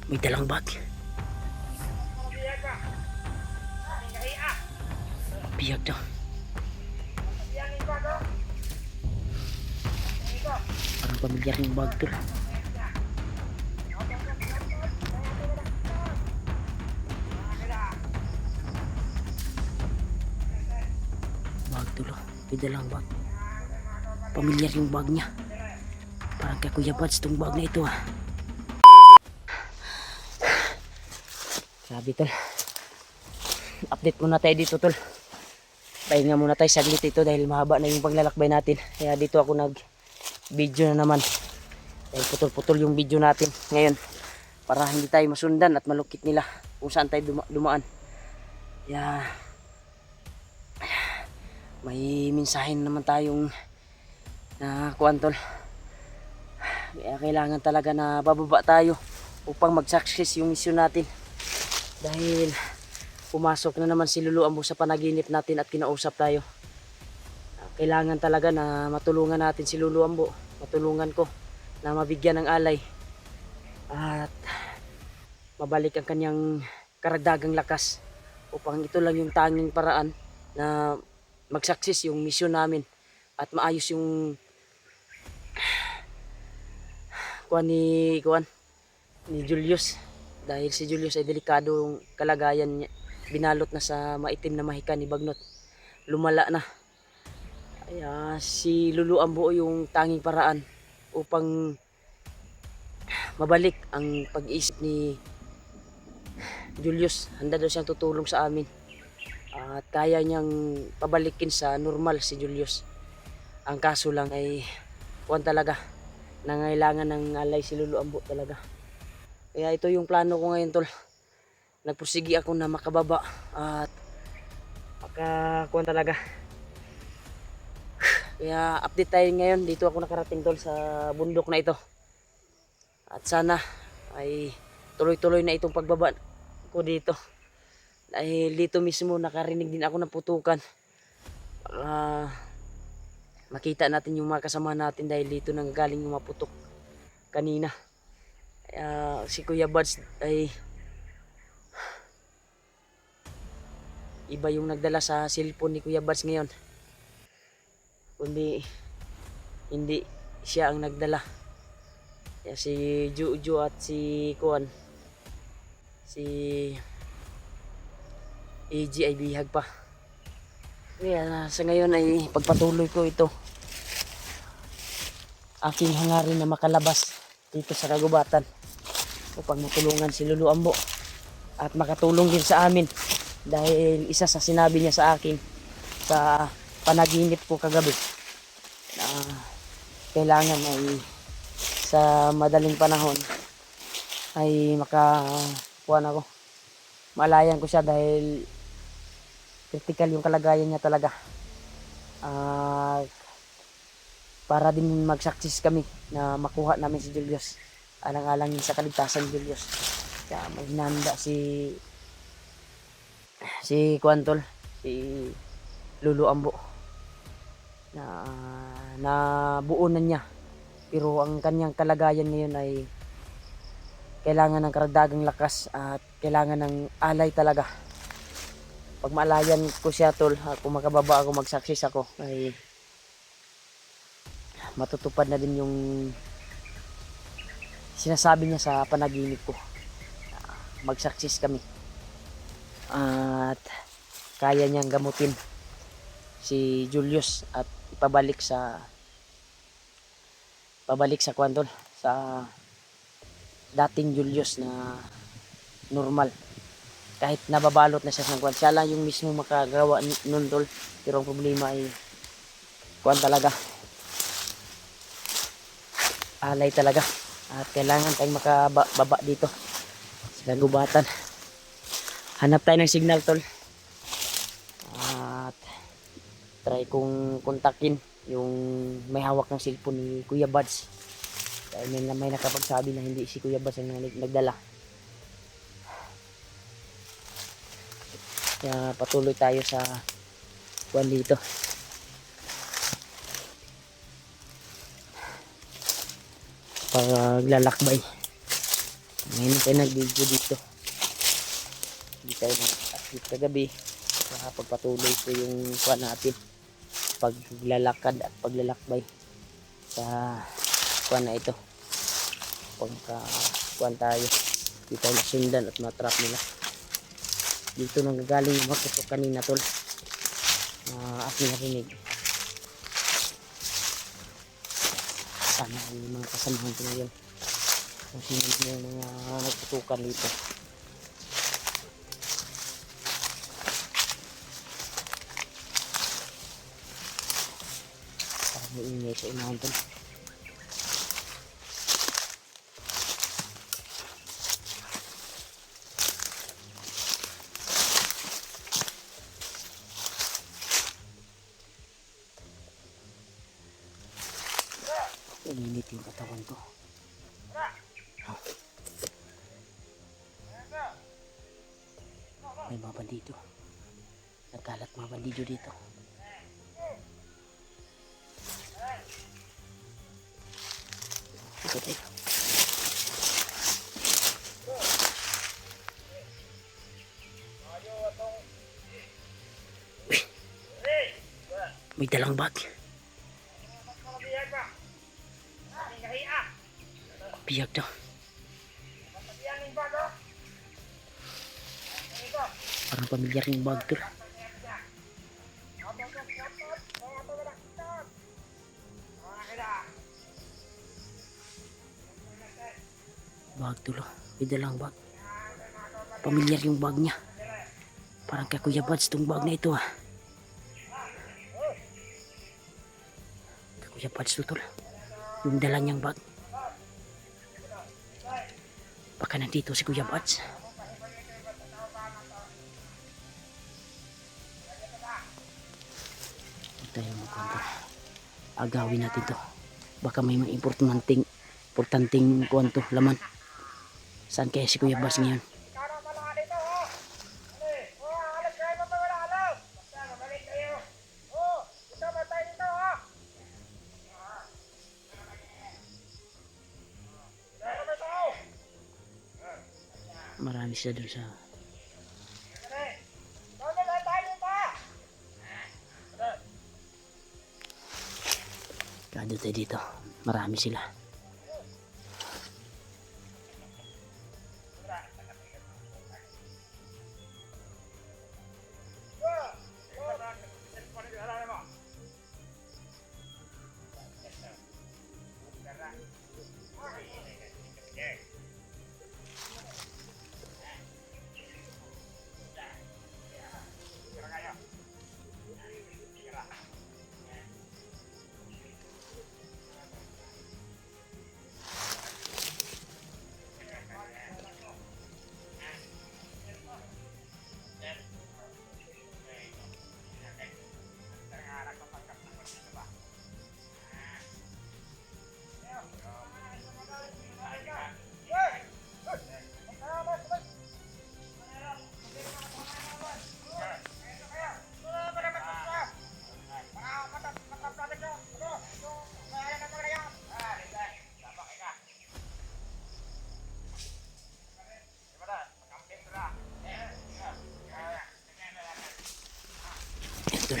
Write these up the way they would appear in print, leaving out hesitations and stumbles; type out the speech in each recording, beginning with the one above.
May dalang bag. Biyag daw. Parang pamilyar yung bag to. Bag to lo. May dalang bag. Pamilyar yung bag niya. Parang kay Kuya Buds tong bag na ito ah. Sabi tol. Update muna tayo dito tol. Pahinga muna tayo saglit ito dahil mahaba na yung paglalakbay natin. Kaya dito ako nag video na naman. Dahil putol-putol yung video natin ngayon. Para hindi tayo masundan at malukit nila kung saan tayo dumaan. Kaya may mensahe naman tayong na kuwan tol. Kaya kailangan talaga na bababa tayo upang mag-success yung mission natin. Dahil pumasok na naman si Lulu Ambo sa panaginip natin at kinausap tayo. Kailangan talaga na matulungan natin si Lulu Ambo. Matulungan ko na mabigyan ng alay. At mabalik ang kanyang karagdagang lakas. Upang ito lang yung tanging paraan na mag-success yung mission namin. At maayos yung kuwan ni Julius. Dahil si Julius ay delikado yung kalagayan niya. Binalot na sa maitim na mahika ni Bagnot. Lumala na. Kaya si Lulu Ambo yung tanging paraan upang mabalik ang pag-iisip ni Julius. Handa daw siyang tutulong sa amin. At kaya niyang pabalikin sa normal si Julius. Ang kaso lang ay kuwan talaga. Nangailangan ng alay si Lulu Ambo talaga. Kaya ito yung plano ko ngayon tol. Nagpursigi ako na makababa at makakuan talaga. Kaya update tayo ngayon. Dito ako nakarating tol sa bundok na ito. At sana ay tuloy-tuloy na itong pagbaba ko dito. Dahil dito mismo nakarinig din ako ng putukan. Para makita natin yung mga kasama natin dahil dito nang galing yung maputok kanina. Kaya si Kuya Buds ay iba yung nagdala sa cellphone ni Kuya Buds ngayon. Kundi hindi siya ang nagdala. Kaya si Juju at si Kuan, si AG ay bihag pa. Kaya sa ngayon ay pagpatuloy ko ito. Aking hangarin na makalabas dito sa kagubatan upang matulungan si Lulu Ambo at makatulong din sa amin. Dahil isa sa sinabi niya sa akin sa panaginip ko kagabi na kailangan ay sa madaling panahon ay makakuan ako. Malayan ko siya dahil critical yung kalagayan niya talaga. Para din mag-success kami na makuha namin si Julius. Alang-alang sa kaligtasan ni Julius. Kaya may hinanda si Kuantol, si Lulu Ambo na buo na niya. Pero ang kanyang kalagayan ngayon ay kailangan ng karagdagang lakas at kailangan ng alay talaga. Pag maalayan ko siya tol, kung makababa ako, mag-success ako, ay matutupad na din yung sinasabi niya sa panaginip ko. Mag-success kami. At kaya niyang gamutin si Julius at pabalik sa kwantol sa dating Julius na normal. Kahit nababalot na siya ng kwan, siya lang yung mismo makagawa nun tol. Pero ang problema ay kwan talaga, alay talaga. At kailangan tayong makababa dito sa kagubatan. Hanap tayo ng signal tol. At try kong kontakin yung may hawak ng cellphone ni Kuya Buds. Dahil may nakapagsabi na hindi si Kuya Buds ang nagdala. Kaya patuloy tayo sa kuwan dito. Paglalakbay. Ngayon tayo nag-video dito. Hindi tayo nag-active kagabi. Nakapagpatuloy po yung kuha natin. Paglalakad at paglalakbay sa kuha na ito. Pagka kuha tayo. Hindi tayo nasundan at matrap nila. Dito nanggagaling yung makutok kanina tol. Aking narinig. Sana yung mga kasamahan ko ngayon. Kung sino yung mga nagputukan dito. Parang may ingay sa unahan tol. Init yung katawan ko. May mga bandido. Nagkalat mga bandido dito. Ito tayo. May dalang bag. Biyag daw. Parang pamilyar yung bag to. Bag to lo. May dalang bag. Pamilyar yung bag niya. Parang kay Kuya Buds tong bag na ito ah. Kay Kuya Buds to tol. Yung dala niyang bag. Baka nandito si Kuya Buds. Tayo magkwento. Agawin natin to. Baka may mga importanteng kwento, laman. Saan kaya si Kuya Buds ngayon? Marami siya doon sa kado tayo dito. Marami sila. Ito.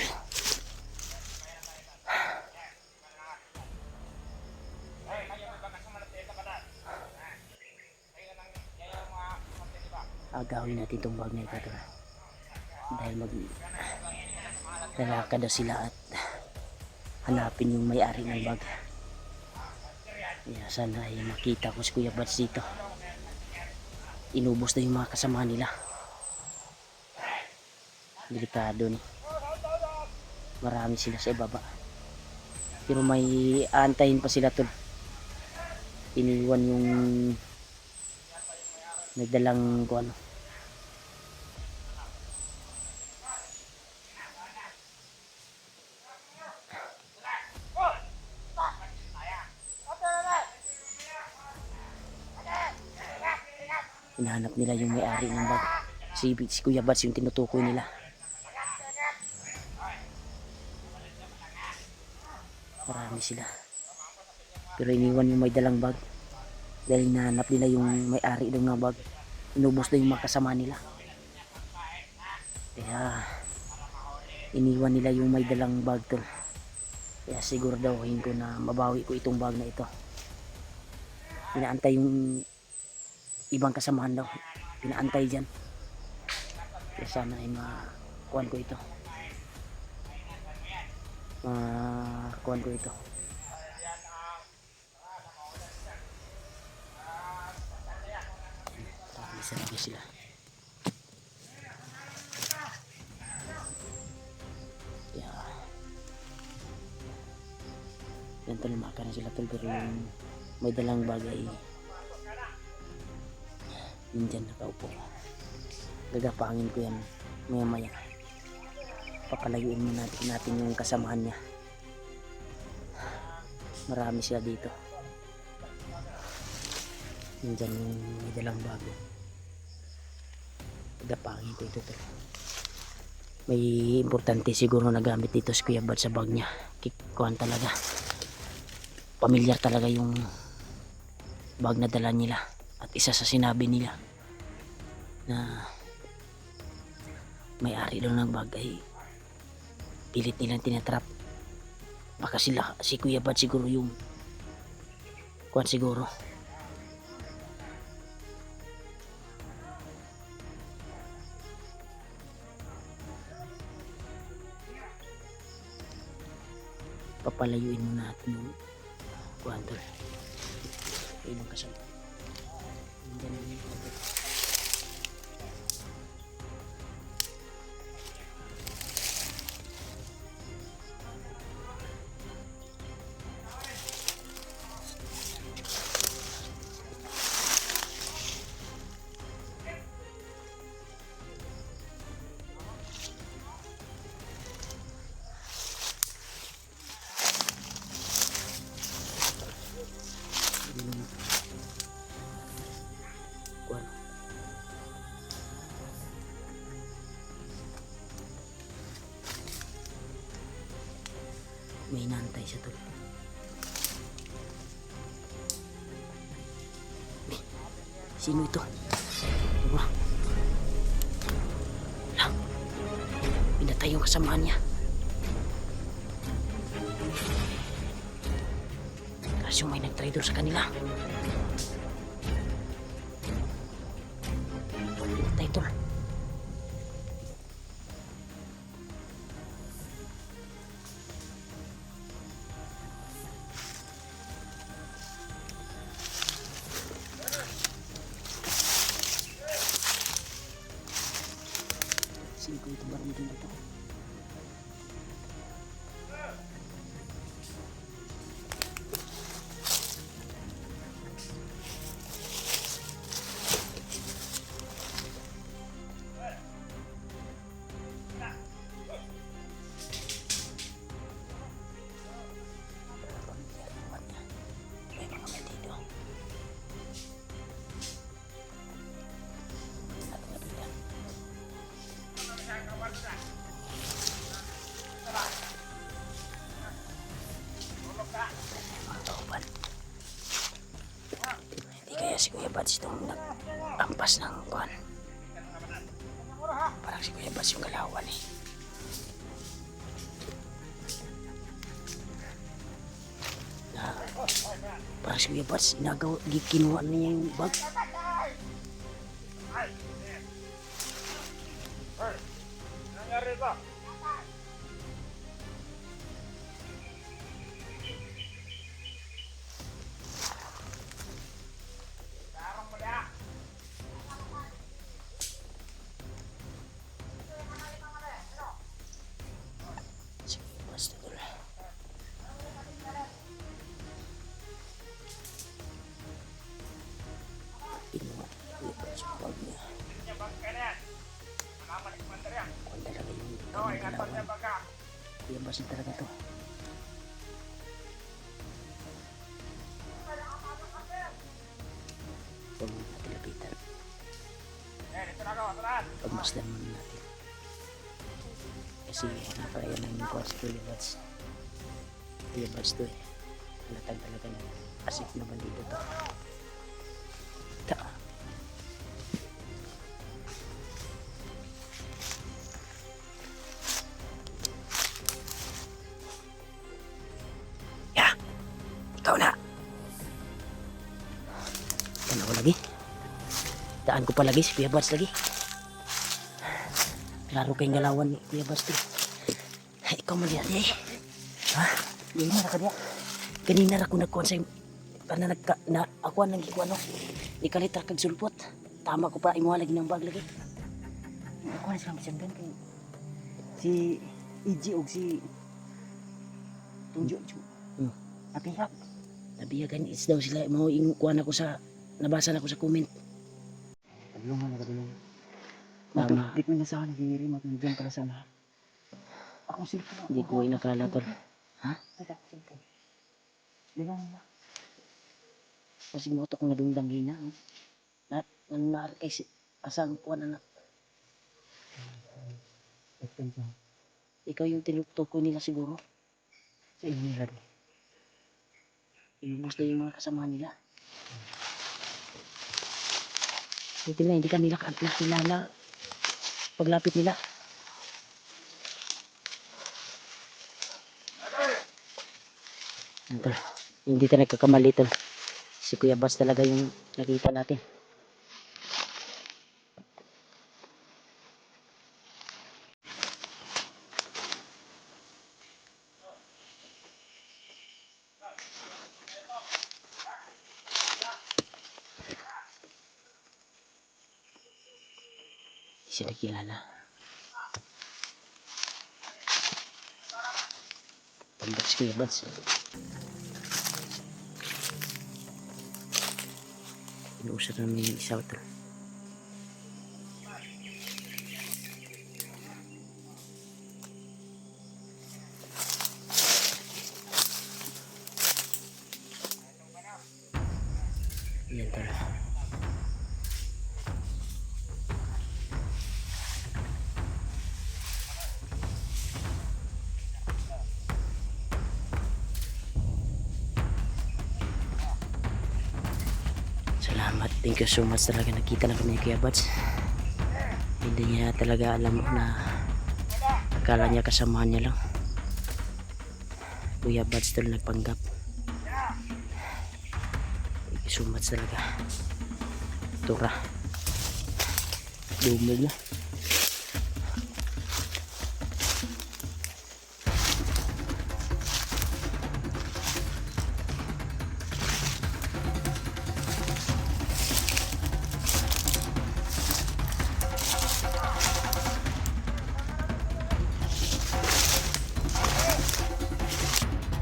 Agawin natin itong bag na ito. Dahil lalakad daw sila at hanapin yung may-ari ng bag. Yeah, sana ay makita ko si Kuya Buds dito. Inubos na yung mga kasama nila. Delikado ni. Marami sila sa ibaba. Pero may aantayin pa sila tol. Iniwan yung nagdalang ko ano. Hinahanap nila yung may-ari ng bag. Si Kuya Buds yung tinutukoy nila. Marami sila. Pero iniwan yung may dalang bag. Dahil nahanap nila yung may-ari daw ng bag. Inubos na yung mga kasama nila. Kaya iniwan nila yung may dalang bag tol. Kaya siguraduhin ko na mabawi ko itong bag na ito. Pinaantay yung ibang kasamahan daw. Pinaantay dyan. Kaya sana ay makuhan ko ito. Makuhan ko ito. Isa lagi sila. Kaya yan tol, maka na sila tol, pero yung may dalang bagay yun dyan nakaupo. Gagapangin ko yan maya maya. Papalayuin mo natin yung kasamahan niya. Marami sila dito. Yun dyan yung may dalang bago. Gagapangin ko ito tol. May importante siguro na gamit dito si Kuya Bad sa bag niya. Kikuhan talaga. Pamilyar talaga yung bag na dala nila. At isa sa sinabi nila na may-ari daw ng bag ay pilit nilang tinatrap. Baka si Kuya Bad siguro yung kuhan siguro. Papalayuin mo natin yung kuhan tol. Ibang kasama. Hindi na yung kuhan. May inantay siya tol. Sino ito? Diba? Lang. Pinatay yung kasamaan niya. Kasi may nag-traitor sa kanila. Pinatay tol. Sino ko ito barang din dito? May mga dito. Hindi kaya si Kuya Bad itong nag-ampas ng buwan. Parang si Kuya Bad yung galawan eh. Parang si Kuya Bad kinuha niya yung bag. Nangyari ba? Si Kuya Bad ito tol. Kinuha Kuya Bad yung bag niya. Kung talaga yung galawan. Kuya Bad talaga to. Huwag mo natin lapitan. Pagmasdan muna natin. Kasi napakaya ng kuha si Kuya Bad. Kuya Bad to eh. Halatag talaga na asik naman dito to. Tanaw lagi. Daan ko pa lagi si Kuya Bads lagi. Klaro kayong galawan ni Kuya Bads din. Ikaw mo diyan eh. Ha? Hindi na ka diya. Kanina ra ko nagkuhan sa'yo. Kana na ako nang gikuha no. Ikalit ra kag sulpot. Tama ko pa imo lagi ng bag lagi. Ako na silang bisanggan kay si EG og si Tunjo. Napihak. Nabiyagan is daw sila mo kuhan ako sa nabasa na ko sa comment. Kadulungan na kadulungan. Tama. Di ko inasahan nagigiri mo kung diyan pala sana. Ako silpo na. Hindi ko inakala tol. Ha? Teka, silpo. Di ba nila? Kasi mo to kung nadungdang gina. Na kay asang kuhan na. Ikaw yung tinutukoy nila siguro. Sa inyo nila di. Inubos na yung mga kasama nila. Buti na hindi kanila kilala paglapit nila. Ito, hindi tayo nagkakamali tol. Si Kuya Bas talaga yung nakita natin. Hindi siya nakilala. Tambak si Kuya Bas. Inuusap namin yung isa tol. Yan tol. Salamat. Thank you so much talaga. Nakita na kami ni Kuya Bats. Hindi niya talaga alam na akala niya kasamahan niya lang. Kuya Bats tol nagpanggap. Thank you so much talaga. Tura. Dumog na.